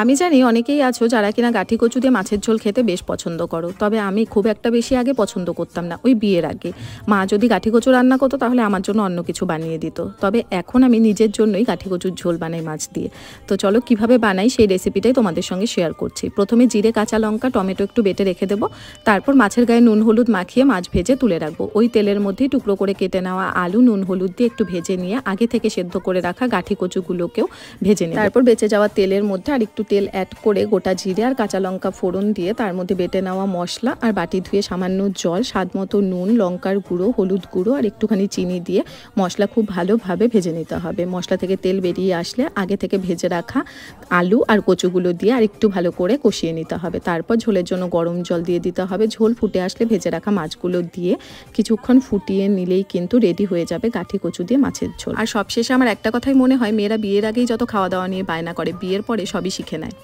আমি জানি অনেকেই আছো যারা কিনা গাঠি কচু দিয়ে মাছের ঝোল খেতে বেশ পছন্দ করো, তবে আমি খুব একটা বেশি আগে পছন্দ করতাম না। ওই বিয়ের আগে মা যদি গাঠি কচু রান্না করতো তাহলে আমার জন্য অন্য কিছু বানিয়ে দিত, তবে এখন আমি নিজের জন্যই গাঠি কচুর ঝোল বানাই মাছ দিয়ে। তো চলো কিভাবে বানাই সেই রেসিপিটাই তোমাদের সঙ্গে শেয়ার করছি। প্রথমে জিরে, কাঁচা লঙ্কা, টমেটো একটু বেটে রেখে দেবো। তারপর মাছের গায়ে নুন হলুদ মাখিয়ে মাছ ভেজে তুলে রাখবো। ওই তেলের মধ্যেই টুকরো করে কেটে নেওয়া আলু নুন হলুদ দিয়ে একটু ভেজে নিয়ে আগে থেকে সেদ্ধ করে রাখা গাঠি কচুগুলোকেও ভেজে নেব। তারপর বেঁচে যাওয়া তেলের মধ্যে আর একটু তেল অ্যাড করে গোটা জিরে আর কাঁচা লঙ্কা ফোড়ন দিয়ে তার মধ্যে বেটে নেওয়া মশলা আর বাটি ধুয়ে সামান্য জল, স্বাদ মতো নুন, লঙ্কার গুঁড়ো, হলুদ গুঁড়ো আর একটুখানি চিনি দিয়ে মশলা খুব ভালোভাবে ভেজে নিতে হবে। মশলা থেকে তেল বেরিয়ে আসলে আগে থেকে ভেজে রাখা আলু আর কচুগুলো দিয়ে আর একটু ভালো করে কষিয়ে নিতে হবে। তারপর ঝোলের জন্য গরম জল দিয়ে দিতে হবে। ঝোল ফুটে আসলে ভেজে রাখা মাছগুলো দিয়ে কিছুক্ষণ ফুটিয়ে নিলেই কিন্তু রেডি হয়ে যাবে গাঠি কচু দিয়ে মাছের ঝোল। আর সবশেষে আমার একটা কথাই মনে হয়, মেয়েরা বিয়ের আগেই যত খাওয়া দাওয়া নিয়ে বায়না করে, বিয়ের পরে সবই শিখে নেয়।